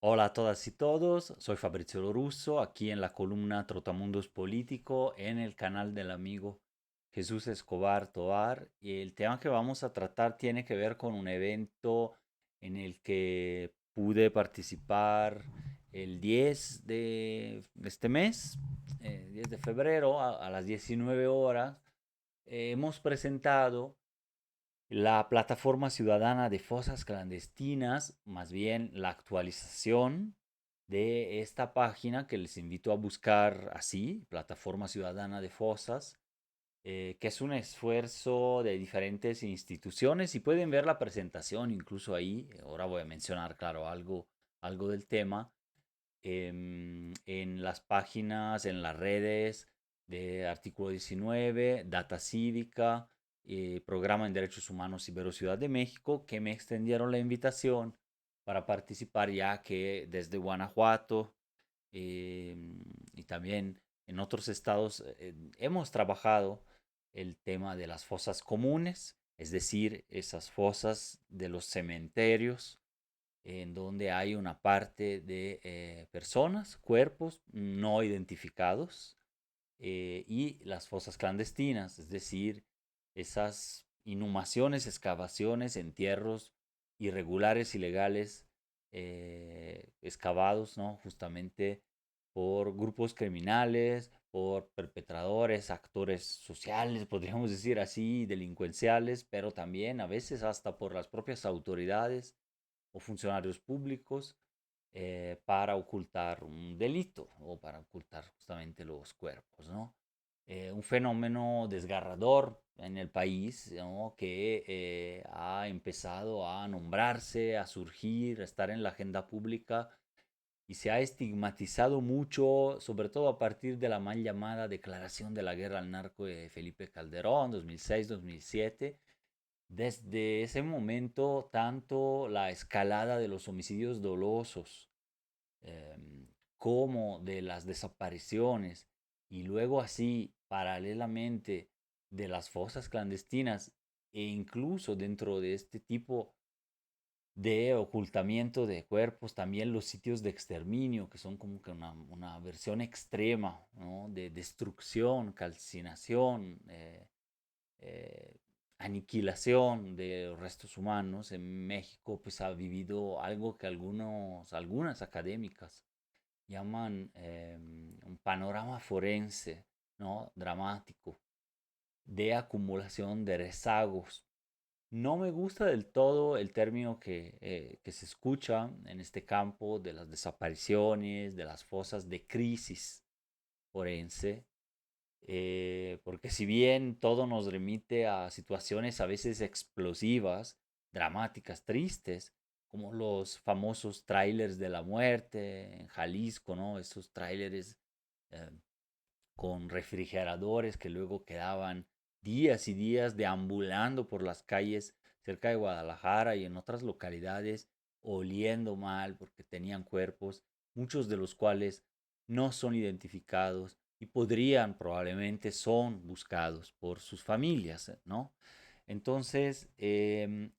Hola a todas y todos, soy Fabrizio Lorusso, aquí en la columna Trotamundos Político en el canal del amigo Jesús Escobar Tovar. Y el tema que vamos a tratar tiene que ver con un evento en el que pude participar el 10 de este mes, 10 de febrero, a las 19 horas. Hemos presentado la plataforma ciudadana de fosas clandestinas, más bien la actualización de esta página que les invito a buscar así, plataforma ciudadana de fosas, que es un esfuerzo de diferentes instituciones y pueden ver la presentación incluso ahí. Ahora voy a mencionar, claro, algo del tema en las páginas, en las redes de Artículo 19, Data Cívica, Programa en Derechos Humanos Ibero Ciudad de México, que me extendieron la invitación para participar ya que desde Guanajuato y también en otros estados hemos trabajado el tema de las fosas comunes, es decir, esas fosas de los cementerios en donde hay una parte de personas, cuerpos no identificados y las fosas clandestinas, es decir, esas inhumaciones, excavaciones, entierros irregulares, ilegales, excavados, ¿no? Justamente por grupos criminales, por perpetradores, actores sociales, podríamos decir así, delincuenciales, pero también a veces hasta por las propias autoridades o funcionarios públicos para ocultar un delito o para ocultar justamente los cuerpos, ¿no? Un fenómeno desgarrador en el país, ¿no? Que ha empezado a nombrarse, a surgir, a estar en la agenda pública y se ha estigmatizado mucho, sobre todo a partir de la mal llamada declaración de la guerra al narco de Felipe Calderón, 2006-2007. Desde ese momento, tanto la escalada de los homicidios dolosos como de las desapariciones y luego así, paralelamente, de las fosas clandestinas e incluso dentro de este tipo de ocultamiento de cuerpos, también los sitios de exterminio, que son como que una versión extrema, ¿no? De destrucción, calcinación, eh, aniquilación de los restos humanos en México, pues ha vivido algo que algunas académicas llaman un panorama forense, ¿no? Dramático, de acumulación de rezagos. No me gusta del todo el término que se escucha en este campo de las desapariciones, de las fosas de crisis forense, porque si bien todo nos remite a situaciones a veces explosivas, dramáticas, tristes, como los famosos trailers de la muerte en Jalisco, ¿no? Esos trailers eh, con refrigeradores que luego quedaban días y días deambulando por las calles cerca de Guadalajara y en otras localidades, oliendo mal porque tenían cuerpos, muchos de los cuales no son identificados y podrían, probablemente son buscados por sus familias, ¿no? Entonces,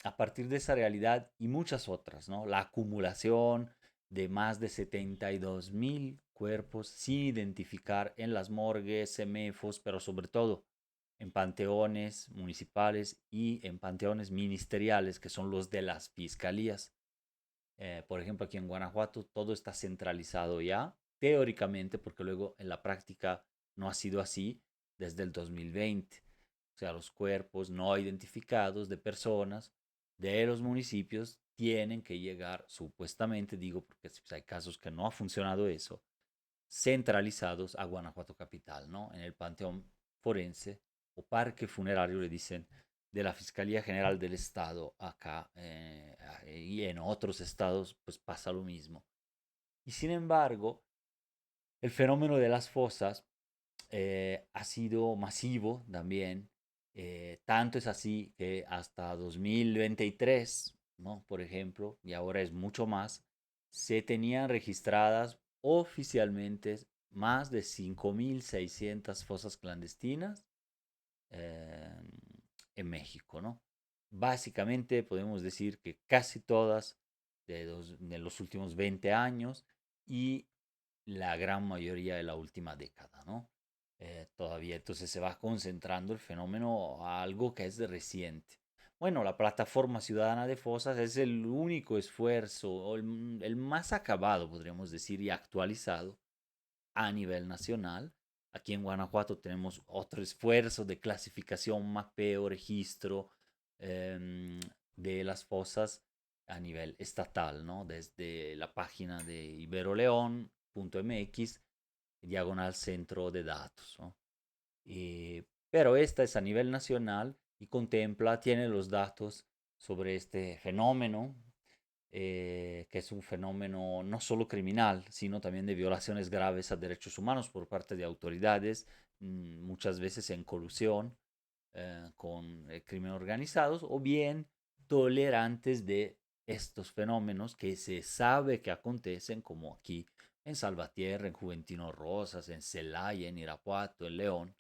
a partir de esa realidad y muchas otras, ¿no? La acumulación de más de 72,000 cuerpos sin identificar en las morgues, CEMEFOS, pero sobre todo en panteones municipales y en panteones ministeriales, que son los de las fiscalías. Por ejemplo, aquí en Guanajuato todo está centralizado ya, teóricamente, porque luego en la práctica no ha sido así desde el 2020. O sea, los cuerpos no identificados de personas de los municipios tienen que llegar, supuestamente, digo, porque hay casos que no ha funcionado eso, centralizados a Guanajuato Capital, ¿no? En el Panteón Forense o Parque Funerario, le dicen, de la Fiscalía General del Estado acá y en otros estados, pues pasa lo mismo. Y sin embargo, el fenómeno de las fosas ha sido masivo también. Tanto es así que hasta 2023, ¿no? Por ejemplo, y ahora es mucho más, se tenían registradas oficialmente más de 5,600 fosas clandestinas eh, en México, ¿no? Básicamente podemos decir que casi todas de los últimos 20 años y la gran mayoría de la última década, ¿no? Todavía entonces se va concentrando el fenómeno a algo que es reciente. Bueno, la plataforma ciudadana de fosas es el único esfuerzo, o el más acabado, podríamos decir, y actualizado a nivel nacional. Aquí en Guanajuato tenemos otro esfuerzo de clasificación, mapeo, registro em, de las fosas a nivel estatal, ¿no? Desde la página de iberoleón.mx, diagonal centro de datos, ¿no? Pero esta es a nivel nacional y contempla, tiene los datos sobre este fenómeno, que es un fenómeno no solo criminal, sino también de violaciones graves a derechos humanos por parte de autoridades, muchas veces en colusión con el crimen organizados, o bien tolerantes de estos fenómenos que se sabe que acontecen, como aquí en Salvatierra, en Juventino Rosas, en Celaya, en Irapuato, en León.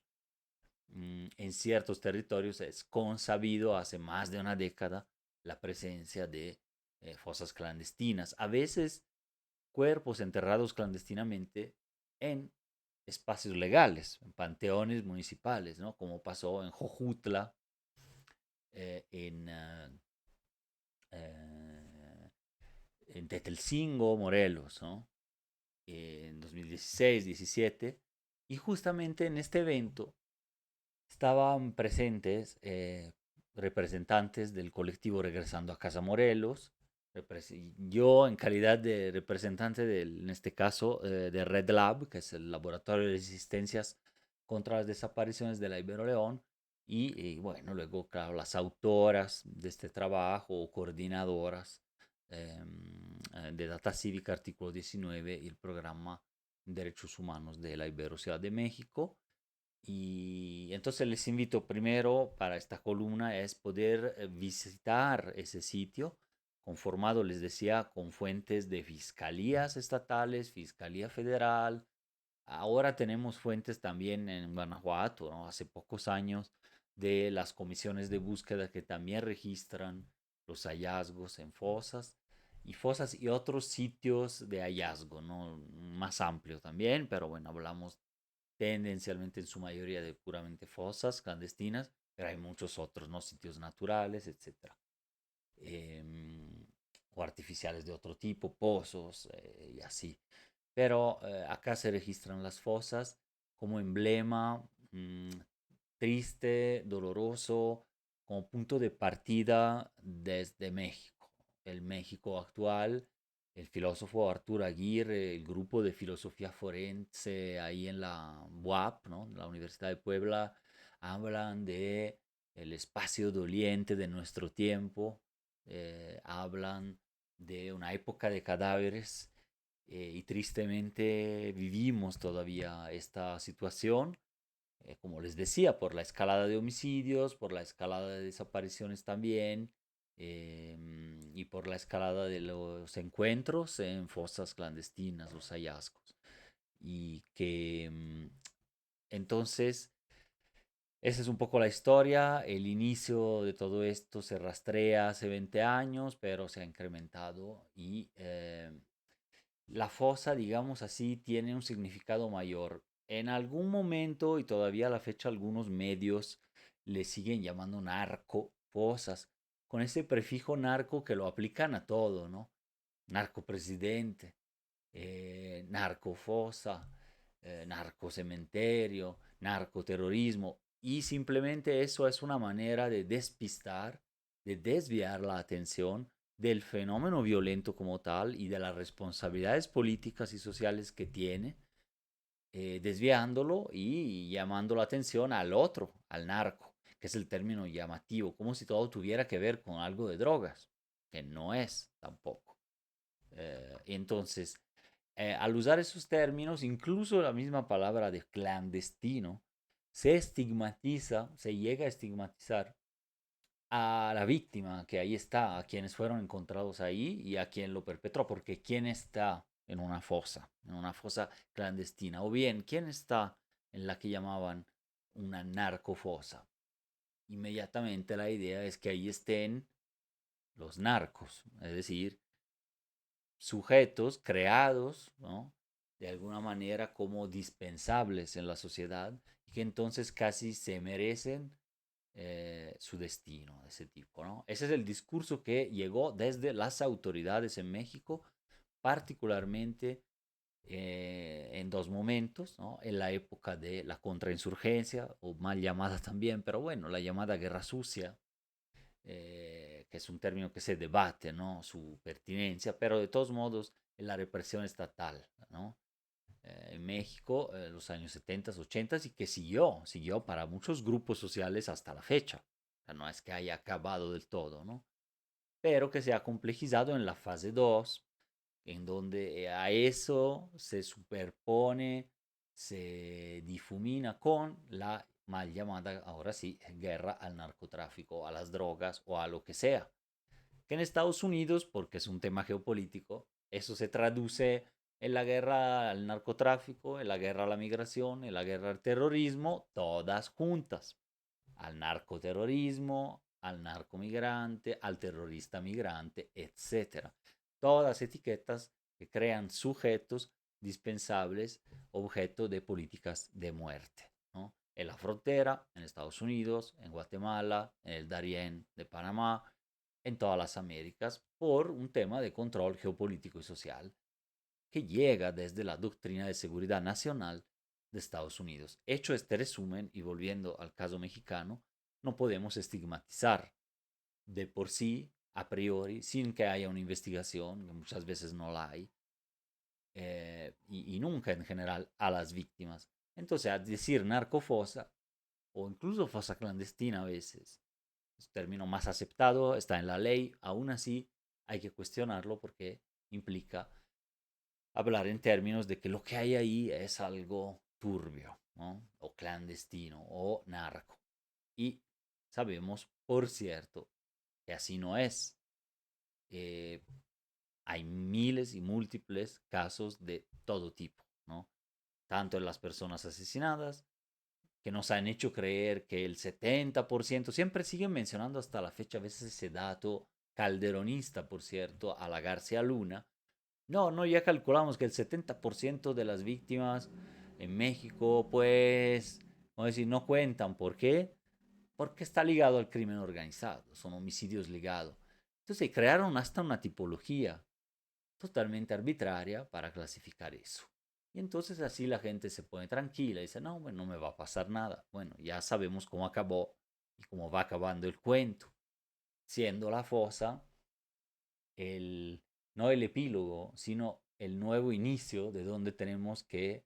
En ciertos territorios es consabido hace más de una década la presencia de fosas clandestinas, a veces cuerpos enterrados clandestinamente en espacios legales, en panteones municipales, ¿no? Como pasó en Jojutla, en, en Tetelcingo, Morelos, ¿no? En 2016-17. Y justamente en este evento estaban presentes representantes del colectivo Regresando a Casa Morelos, yo en calidad de representante del, en este caso, de Red Lab, que es el laboratorio de resistencias contra las desapariciones de la Ibero León, y bueno, luego, claro, las autoras de este trabajo o coordinadoras de Data Cívica, Artículo 19 y el programa Derechos Humanos de la Ibero Ciudad de México. Y entonces les invito primero para esta columna es poder visitar ese sitio conformado, les decía, con fuentes de fiscalías estatales, Fiscalía Federal. Ahora tenemos fuentes también en Guanajuato, ¿no? Hace pocos años de las comisiones de búsqueda que también registran los hallazgos en fosas y otros sitios de hallazgo, ¿no? Más amplio también, pero bueno, hablamos tendencialmente en su mayoría de puramente fosas clandestinas, pero hay muchos otros, ¿no? Sitios naturales, etcétera. O artificiales de otro tipo, pozos y así. Pero acá se registran las fosas como emblema triste, doloroso, como punto de partida desde México. El México actual, el filósofo Artur Aguirre, el grupo de filosofía forense ahí en la UAP, ¿no? La Universidad de Puebla, hablan de el espacio doliente de nuestro tiempo, hablan de una época de cadáveres y tristemente vivimos todavía esta situación, como les decía, por la escalada de homicidios, por la escalada de desapariciones también, y por la escalada de los encuentros en fosas clandestinas, los hallazgos. Y que entonces, esa es un poco la historia. El inicio de todo esto se rastrea hace 20 años, pero se ha incrementado y la fosa, digamos así, tiene un significado mayor. En algún momento, y todavía a la fecha, algunos medios le siguen llamando narco fosas, con ese prefijo narco que lo aplican a todo, ¿no? Narcopresidente, narcofosa, narcocementerio, narcoterrorismo. Y simplemente eso es una manera de despistar, de desviar la atención del fenómeno violento como tal y de las responsabilidades políticas y sociales que tiene, desviándolo y llamando la atención al otro, al narco, que es el término llamativo, como si todo tuviera que ver con algo de drogas, que no es tampoco. Entonces, al usar esos términos, incluso la misma palabra de clandestino, se estigmatiza, se llega a estigmatizar a la víctima que ahí está, a quienes fueron encontrados ahí y a quien lo perpetró, porque quién está en una fosa clandestina, o bien quién está en la que llamaban una narcofosa. Inmediatamente la idea es que ahí estén los narcos, es decir, sujetos creados, ¿no? De alguna manera como dispensables en la sociedad y que entonces casi se merecen su destino de ese tipo, ¿no? Ese es el discurso que llegó desde las autoridades en México, particularmente en dos momentos, ¿no? En la época de la contrainsurgencia, o mal llamada también, pero bueno, la llamada guerra sucia, que es un término que se debate, ¿no? Su pertinencia, pero de todos modos, en la represión estatal, ¿no? En México, los años 70, 80 y que siguió para muchos grupos sociales hasta la fecha. O sea, no es que haya acabado del todo, ¿no? Pero que se ha complejizado en la fase 2 en donde a eso se superpone, se difumina con la mal llamada, ahora sí, guerra al narcotráfico, a las drogas o a lo que sea. Que en Estados Unidos, porque es un tema geopolítico, eso se traduce en la guerra al narcotráfico, en la guerra a la migración, en la guerra al terrorismo, todas juntas. Al narcoterrorismo, al narcomigrante, al terrorista migrante, etcétera. Todas etiquetas que crean sujetos dispensables, objeto de políticas de muerte, ¿no? En la frontera, en Estados Unidos, en Guatemala, en el Darién de Panamá, en todas las Américas, por un tema de control geopolítico y social que llega desde la doctrina de seguridad nacional de Estados Unidos. Hecho este resumen y volviendo al caso mexicano, no podemos estigmatizar de por sí, a priori, sin que haya una investigación, que muchas veces no la hay, y nunca en general a las víctimas. Entonces, a decir narcofosa o incluso fosa clandestina a veces, es un término más aceptado, está en la ley, aún así hay que cuestionarlo porque implica hablar en términos de que lo que hay ahí es algo turbio, ¿no? O clandestino o narco. Y sabemos, por cierto, que así no es. Eh, Hay miles y múltiples casos de todo tipo, ¿no? Tanto en las personas asesinadas, que nos han hecho creer que el 70%, siempre siguen mencionando hasta la fecha a veces ese dato calderonista, por cierto, a la García Luna. No, no, ya calculamos que el 70% de las víctimas en México, pues, vamos a decir, no cuentan. ¿Por qué? Porque está ligado al crimen organizado, son homicidios ligados. Entonces crearon hasta una tipología totalmente arbitraria para clasificar eso. Y entonces así la gente se pone tranquila y dice, no, bueno, no me va a pasar nada. Bueno, ya sabemos cómo acabó y cómo va acabando el cuento, siendo la fosa el, no el epílogo, sino el nuevo inicio de donde tenemos que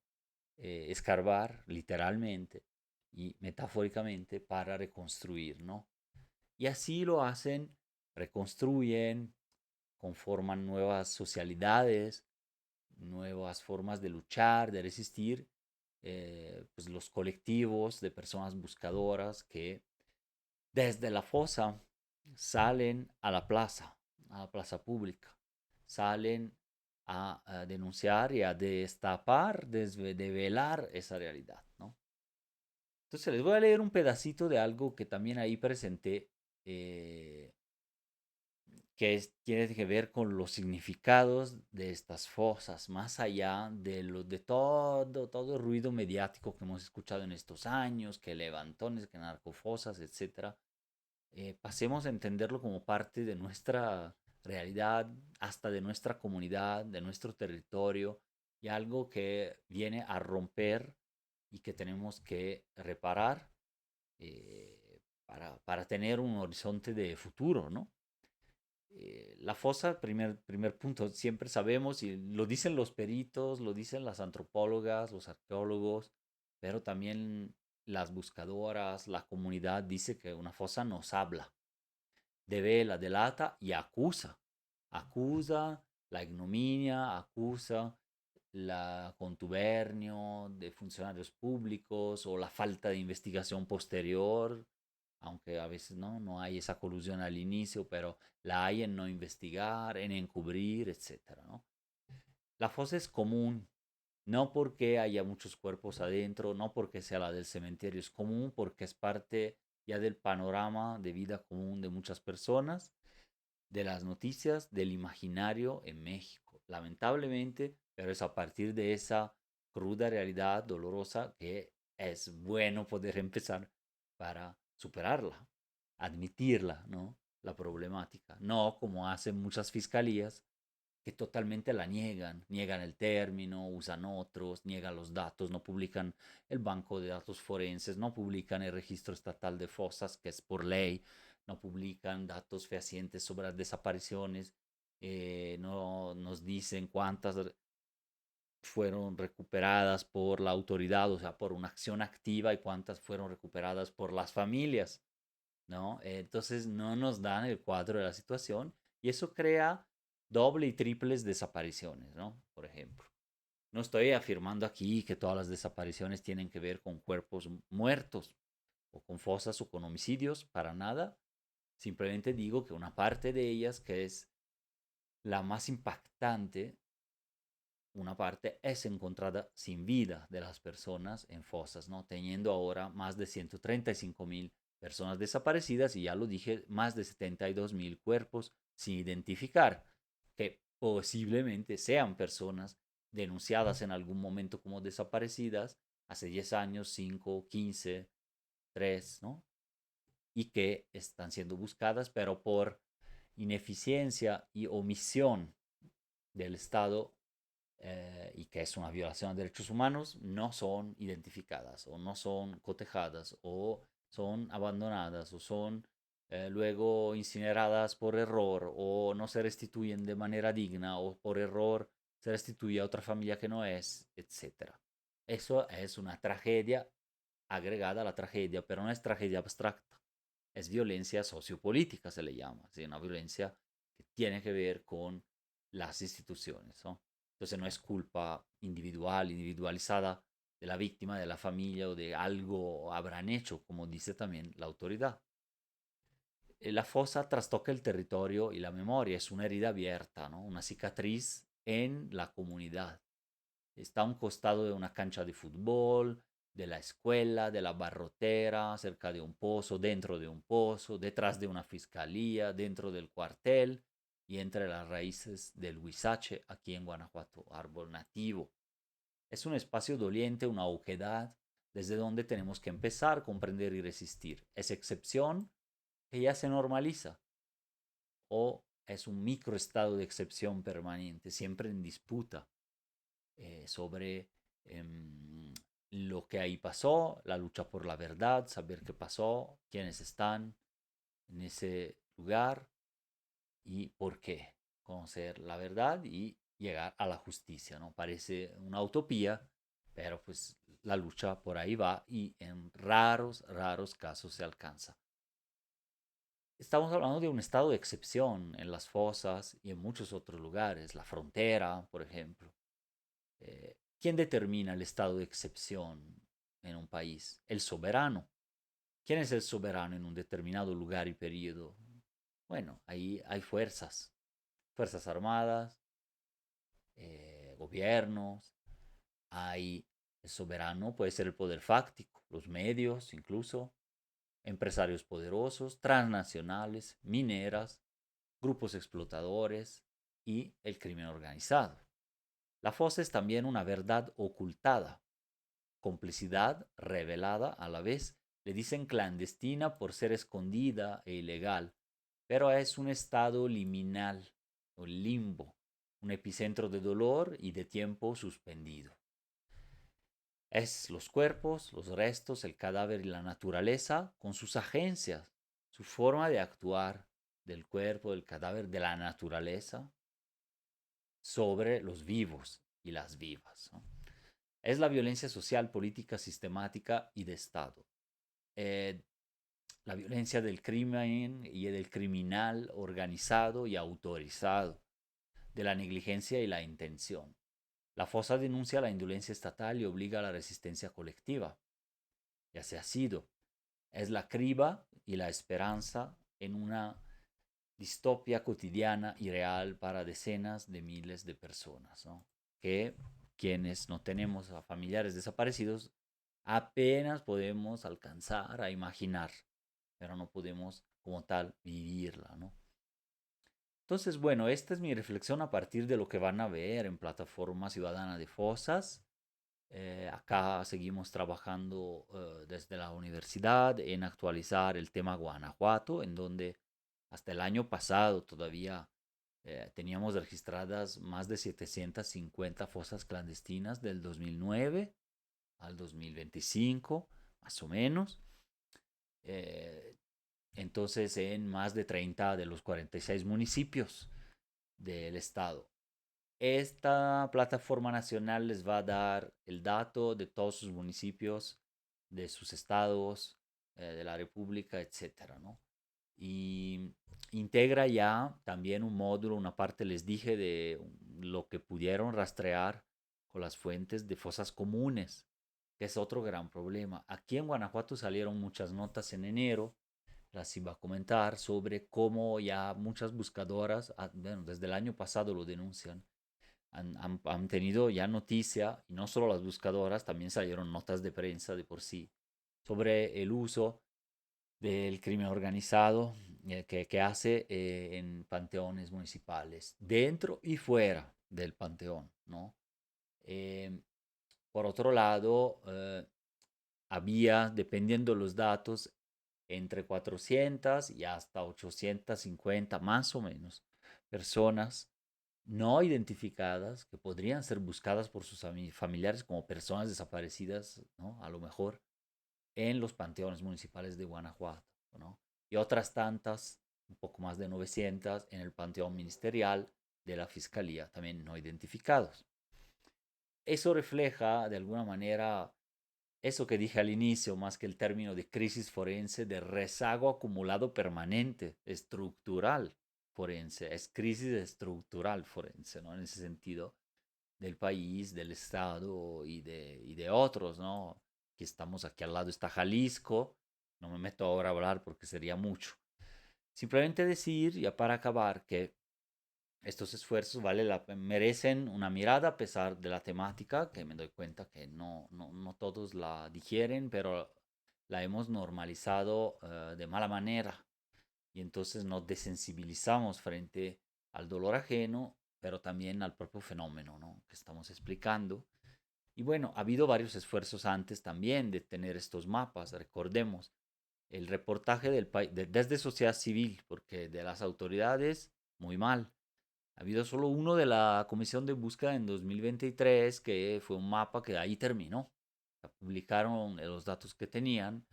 escarbar literalmente y metafóricamente para reconstruir, ¿no? Y así lo hacen, reconstruyen, conforman nuevas socialidades, nuevas formas de luchar, de resistir, pues los colectivos de personas buscadoras que desde la fosa salen a la plaza pública, salen a denunciar y a destapar, develar esa realidad, ¿no? Entonces les voy a leer un pedacito de algo que también ahí presenté, eh, tiene que ver con los significados de estas fosas, más allá de todo el ruido mediático que hemos escuchado en estos años, que levantones, que narcofosas, etcétera. Pasemos a entenderlo como parte de nuestra realidad, hasta de nuestra comunidad, de nuestro territorio, y algo que viene a romper y que tenemos que reparar para tener un horizonte de futuro, ¿no? La fosa, primer punto, siempre sabemos, y lo dicen los peritos, lo dicen las antropólogas, los arqueólogos, pero también las buscadoras, la comunidad dice que una fosa nos habla, devela, delata y acusa. Acusa la ignominia, acusa la contubernio de funcionarios públicos o la falta de investigación posterior, aunque a veces no hay esa colusión al inicio, pero la hay en no investigar, en encubrir, etcétera, ¿no? La fosa es común, no porque haya muchos cuerpos adentro, no porque sea la del cementerio, es común porque es parte ya del panorama de vida común de muchas personas, de las noticias, del imaginario en México. lamentablemente, pero es a partir de esa cruda realidad dolorosa que es bueno poder empezar para superarla, admitirla, ¿no? La problemática, no como hacen muchas fiscalías que totalmente la niegan, niegan el término, usan otros, niegan los datos, no publican el banco de datos forenses, no publican el registro estatal de fosas, que es por ley, no publican datos fehacientes sobre las desapariciones, no nos dicen cuántas fueron recuperadas por la autoridad, o sea, por una acción activa y cuántas fueron recuperadas por las familias, ¿no? Entonces no nos dan el cuadro de la situación y eso crea doble y triples desapariciones, ¿no? Por ejemplo. No estoy afirmando aquí que todas las desapariciones tienen que ver con cuerpos muertos o con fosas o con homicidios, para nada. Simplemente digo que una parte de ellas, que es la más impactante, una parte es encontrada sin vida de las personas en fosas, ¿no? Teniendo ahora más de 135.000 personas desaparecidas y ya lo dije, más de 72.000 cuerpos sin identificar, que posiblemente sean personas denunciadas en algún momento como desaparecidas hace 10 años, 5, 15, 3, ¿no? Y que están siendo buscadas, pero por ineficiencia y omisión del Estado y que es una violación de derechos humanos, no son identificadas o no son cotejadas o son abandonadas o son luego incineradas por error o no se restituyen de manera digna o por error se restituye a otra familia que no es, etcétera. Eso es una tragedia agregada a la tragedia, pero no es tragedia abstracta, es violencia sociopolítica, se le llama, ¿sí? Una violencia que tiene que ver con las instituciones, ¿no? Entonces no es culpa individual, individualizada de la víctima, de la familia o de algo habrán hecho, como dice también la autoridad. La fosa trastoca el territorio y la memoria, es una herida abierta, ¿no? Una cicatriz en la comunidad. Está a un costado de una cancha de fútbol, de la escuela, de la barrotera, cerca de un pozo, dentro de un pozo, detrás de una fiscalía, dentro del cuartel y entre las raíces del huizache aquí en Guanajuato, árbol nativo. Es un espacio doliente, una oquedad, desde donde tenemos que empezar, comprender y resistir. Es excepción que ya se normaliza o es un microestado de excepción permanente, siempre en disputa sobre lo que ahí pasó, la lucha por la verdad, saber qué pasó, quiénes están en ese lugar y por qué. Conocer la verdad y llegar a la justicia, ¿no? Parece una utopía, pero pues la lucha por ahí va y en raros, raros casos se alcanza. Estamos hablando de un estado de excepción en las fosas y en muchos otros lugares, la frontera, por ejemplo. ¿Quién determina el estado de excepción en un país? El soberano. ¿Quién es el soberano en un determinado lugar y periodo? Bueno, ahí hay fuerzas, fuerzas armadas, gobiernos, hay el soberano, puede ser el poder fáctico, los medios incluso, empresarios poderosos, transnacionales, mineras, grupos explotadores y el crimen organizado. La fosa es también una verdad ocultada, complicidad revelada a la vez. Le dicen clandestina por ser escondida e ilegal, pero es un estado liminal o limbo, un epicentro de dolor y de tiempo suspendido. Es los cuerpos, los restos, el cadáver y la naturaleza con sus agencias, su forma de actuar del cuerpo, del cadáver, de la naturaleza sobre los vivos y las vivas, ¿no? Es la violencia social, política, sistemática y de Estado. Eh, la violencia del crimen y del criminal organizado y autorizado, de la negligencia y la intención. La fosa denuncia la indolencia estatal y obliga a la resistencia colectiva. Ya se ha sido. Es la criba y la esperanza en una distopia cotidiana y real para decenas de miles de personas, ¿no? Que quienes no tenemos a familiares desaparecidos apenas podemos alcanzar a imaginar, pero no podemos como tal vivirla, ¿no? Entonces, bueno, esta es mi reflexión a partir de lo que van a ver en Plataforma Ciudadana de Fosas. Acá seguimos trabajando desde la universidad en actualizar el tema Guanajuato, en donde hasta el año pasado todavía teníamos registradas más de 750 fosas clandestinas del 2009 al 2025, más o menos. Eh, entonces, en más de 30 de los 46 municipios del estado. Esta plataforma nacional les va a dar el dato de todos sus municipios, de sus estados, de la República, etcétera, ¿no? Y integra ya también un módulo, una parte les dije de lo que pudieron rastrear con las fuentes de fosas comunes, que es otro gran problema. Aquí en Guanajuato salieron muchas notas en enero, las iba a comentar, sobre cómo ya muchas buscadoras, bueno, desde el año pasado lo denuncian, han tenido ya noticia, y no solo las buscadoras, también salieron notas de prensa de por sí, sobre el uso del crimen organizado que hace en panteones municipales, dentro y fuera del panteón, ¿no? Eh, por otro lado, había, dependiendo de los datos, entre 400 y hasta 850 más o menos personas no identificadas que podrían ser buscadas por sus familiares como personas desaparecidas, ¿no? A lo mejor en los panteones municipales de Guanajuato, ¿no? Y otras tantas, un poco más de 900, en el panteón ministerial de la Fiscalía, también no identificados. Eso refleja de alguna manera eso que dije al inicio, más que el término de crisis forense, de rezago acumulado permanente, estructural forense, es crisis estructural forense, ¿no? En ese sentido, del país, del Estado y de otros, ¿no? Que estamos aquí al lado está Jalisco, no me meto ahora a hablar porque sería mucho. Simplemente decir, ya para acabar, que estos esfuerzos merecen una mirada a pesar de la temática, que me doy cuenta que no todos la digieren, pero la hemos normalizado de mala manera y entonces nos desensibilizamos frente al dolor ajeno, pero también al propio fenómeno, ¿no? Que estamos explicando. Y bueno, ha habido varios esfuerzos antes también de tener estos mapas, recordemos, el reportaje del país, desde sociedad civil, porque de las autoridades, muy mal. Ha habido solo uno de la Comisión de Búsqueda en 2023, que fue un mapa que ahí terminó. Publicaron los datos que tenían,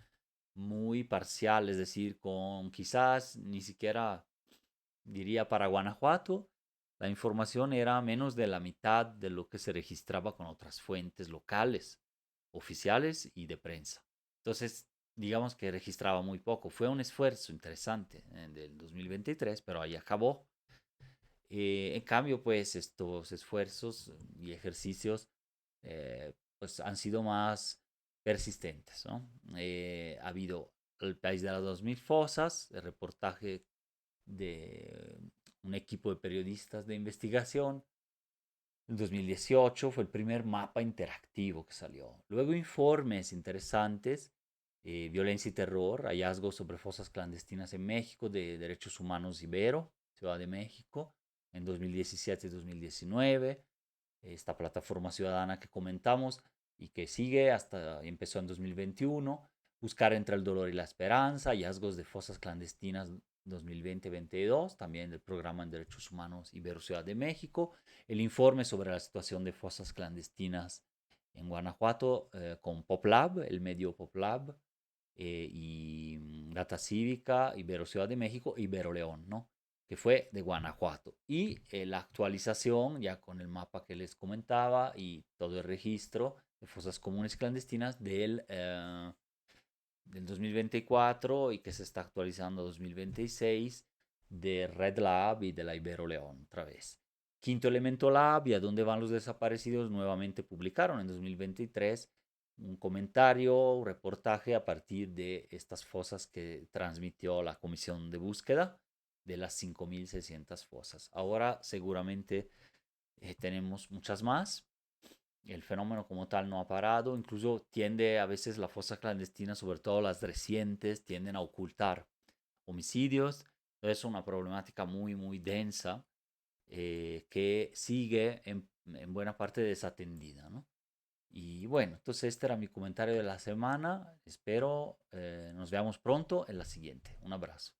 muy parcial, es decir, con quizás ni siquiera diría para Guanajuato, la información era menos de la mitad de lo que se registraba con otras fuentes locales, oficiales y de prensa. Entonces, digamos que registraba muy poco. Fue un esfuerzo interesante del 2023, pero ahí acabó. En cambio, pues estos esfuerzos y ejercicios pues han sido más persistentes, ¿no? Ha habido el país de las 2000 fosas, el reportaje de un equipo de periodistas de investigación. En 2018 fue el primer mapa interactivo que salió. Luego informes interesantes, violencia y terror, hallazgos sobre fosas clandestinas en México de Derechos Humanos Ibero, Ciudad de México, en 2017 y 2019. Esta plataforma ciudadana que comentamos y que sigue hasta empezó en 2021. Buscar entre el dolor y la esperanza, hallazgos de fosas clandestinas 2020-22, también del programa en Derechos Humanos Ibero Ciudad de México, el informe sobre la situación de fosas clandestinas en Guanajuato con PopLab, el medio PopLab, y Data Cívica, Ibero Ciudad de México, Ibero León, ¿no? Que fue de Guanajuato. Y la actualización, ya con el mapa que les comentaba y todo el registro de fosas comunes clandestinas del 2024 y que se está actualizando 2026 de Red Lab y de la Ibero León otra vez. Quinto Elemento Lab y a dónde van los desaparecidos nuevamente publicaron en 2023 un comentario, un reportaje a partir de estas fosas que transmitió la comisión de búsqueda de las 5.600 fosas. Ahora seguramente tenemos muchas más, el fenómeno como tal no ha parado, incluso tiende a veces la fosa clandestina, sobre todo las recientes, tienden a ocultar homicidios. Entonces es una problemática muy, muy densa que sigue en buena parte desatendida, ¿no? Y bueno, entonces este era mi comentario de la semana. Espero nos veamos pronto en la siguiente. Un abrazo.